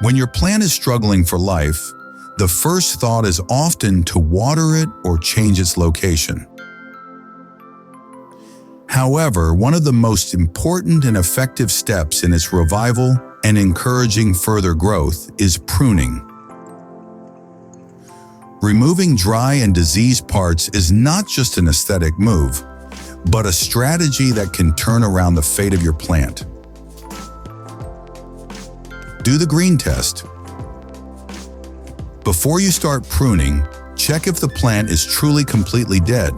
When your plant is struggling for life, the first thought is often to water it or change its location. However, one of the most important and effective steps in its revival and encouraging further growth is pruning. Removing dry and diseased parts is not just an aesthetic move, but a strategy that can turn around the fate of your plant. Do the green test. Before you start pruning, check if the plant is truly completely dead.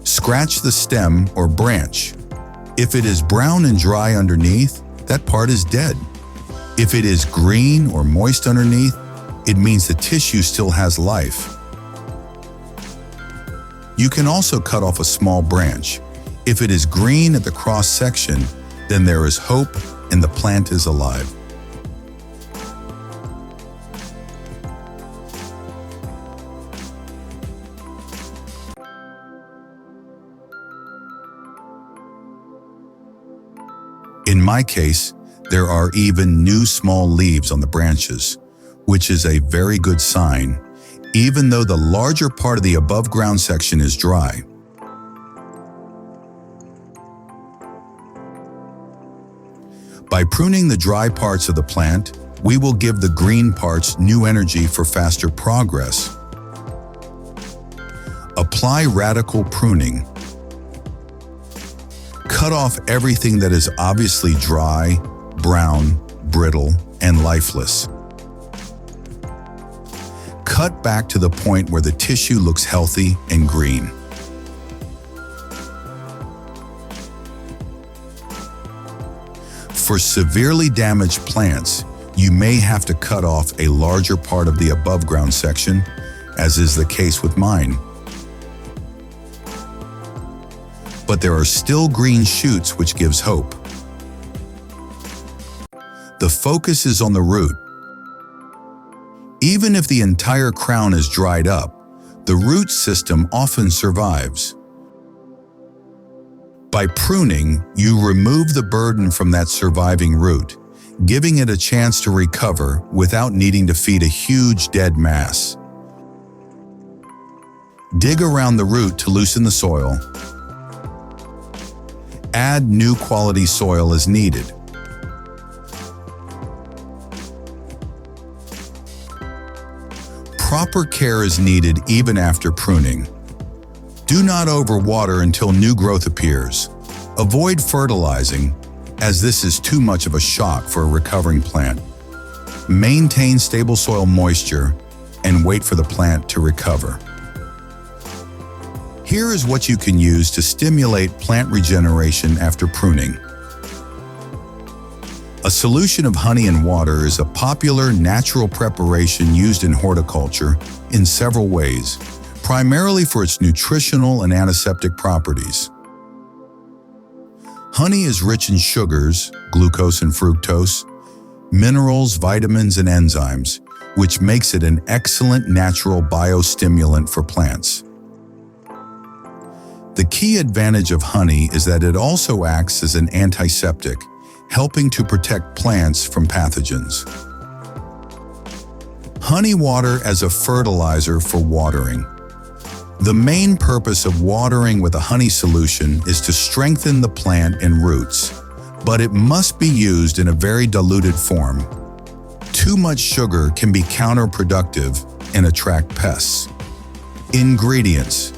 Scratch the stem or branch. If it is brown and dry underneath, that part is dead. If it is green or moist underneath, it means the tissue still has life. You can also cut off a small branch. If it is green at the cross section, then there is hope and the plant is alive. In my case, there are even new small leaves on the branches, which is a very good sign, even though the larger part of the above ground section is dry. By pruning the dry parts of the plant, we will give the green parts new energy for faster progress. Apply radical pruning. Cut off everything that is obviously dry, brown, brittle, and lifeless. Cut back to the point where the tissue looks healthy and green. For severely damaged plants, you may have to cut off a larger part of the above ground section, as is the case with mine. But there are still green shoots, which gives hope. The focus is on the root. Even if the entire crown is dried up, the root system often survives. By pruning, you remove the burden from that surviving root, giving it a chance to recover without needing to feed a huge dead mass. Dig around the root to loosen the soil. Add new quality soil as needed. Proper care is needed even after pruning. Do not overwater until new growth appears. Avoid fertilizing, as this is too much of a shock for a recovering plant. Maintain stable soil moisture and wait for the plant to recover. Here is what you can use to stimulate plant regeneration after pruning. A solution of honey and water is a popular natural preparation used in horticulture in several ways, primarily for its nutritional and antiseptic properties. Honey is rich in sugars, glucose and fructose, minerals, vitamins, and enzymes, which makes it an excellent natural biostimulant for plants. The key advantage of honey is that it also acts as an antiseptic, helping to protect plants from pathogens. Honey water as a fertilizer for watering. The main purpose of watering with a honey solution is to strengthen the plant and roots, but it must be used in a very diluted form. Too much sugar can be counterproductive and attract pests. Ingredients: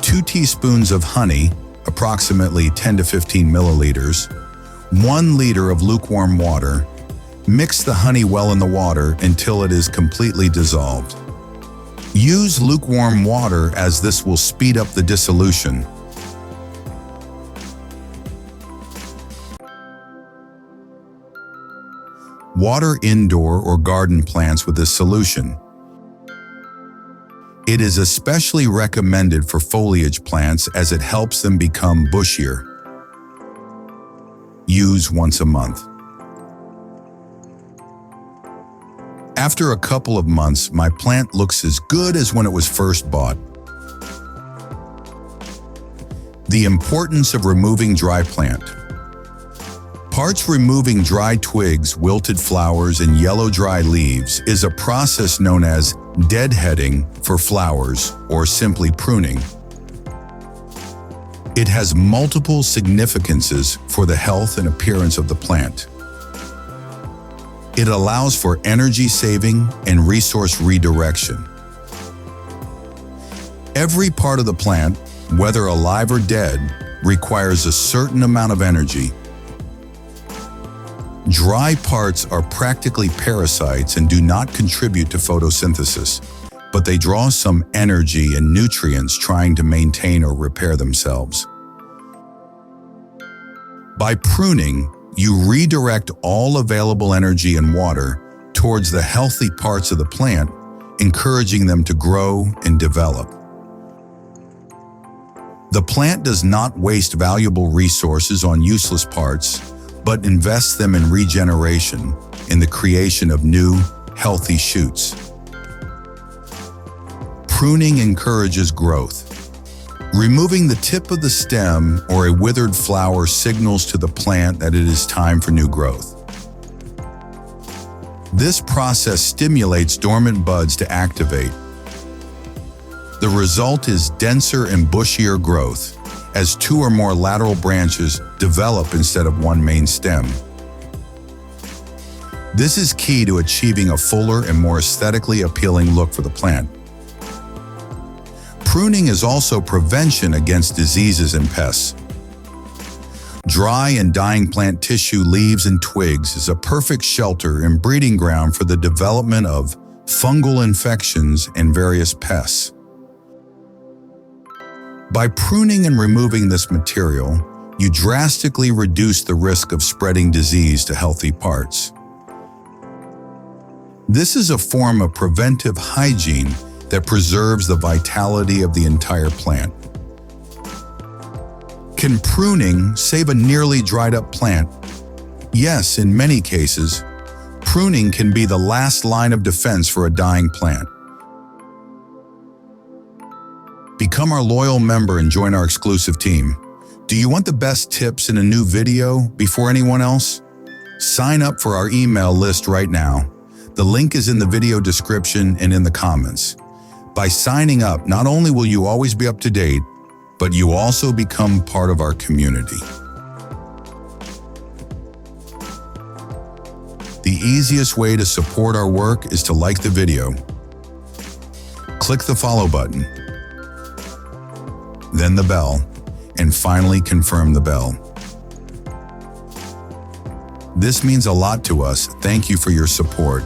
2 teaspoons of honey, approximately 10 to 15 milliliters, 1 liter of lukewarm water. Mix the honey well in the water until it is completely dissolved. Use lukewarm water as this will speed up the dissolution. Water indoor or garden plants with this solution. It is especially recommended for foliage plants as it helps them become bushier. Use once a month. After a couple of months, my plant looks as good as when it was first bought. The importance of removing dry plant. Parts removing dry twigs, wilted flowers, and yellow dry leaves is a process known as deadheading for flowers, or simply pruning. It has multiple significances for the health and appearance of the plant. It allows for energy saving and resource redirection. Every part of the plant, whether alive or dead, requires a certain amount of energy. Dry parts are practically parasites and do not contribute to photosynthesis, but they draw some energy and nutrients trying to maintain or repair themselves. By pruning, you redirect all available energy and water towards the healthy parts of the plant, encouraging them to grow and develop. The plant does not waste valuable resources on useless parts, but invests them in regeneration, in the creation of new, healthy shoots. Pruning encourages growth. Removing the tip of the stem or a withered flower signals to the plant that it is time for new growth. This process stimulates dormant buds to activate. The result is denser and bushier growth, as two or more lateral branches develop instead of one main stem. This is key to achieving a fuller and more aesthetically appealing look for the plant. Pruning is also prevention against diseases and pests. Dry and dying plant tissue, leaves, and twigs is a perfect shelter and breeding ground for the development of fungal infections and various pests. By pruning and removing this material, you drastically reduce the risk of spreading disease to healthy parts. This is a form of preventive hygiene that preserves the vitality of the entire plant. Can pruning save a nearly dried up plant? Yes, in many cases, pruning can be the last line of defense for a dying plant. Become our loyal member and join our exclusive team. Do you want the best tips in a new video before anyone else? Sign up for our email list right now. The link is in the video description and in the comments. By signing up, not only will you always be up to date, but you also become part of our community. The easiest way to support our work is to like the video. Click the follow button, then the bell, and finally confirm the bell. This means a lot to us. Thank you for your support.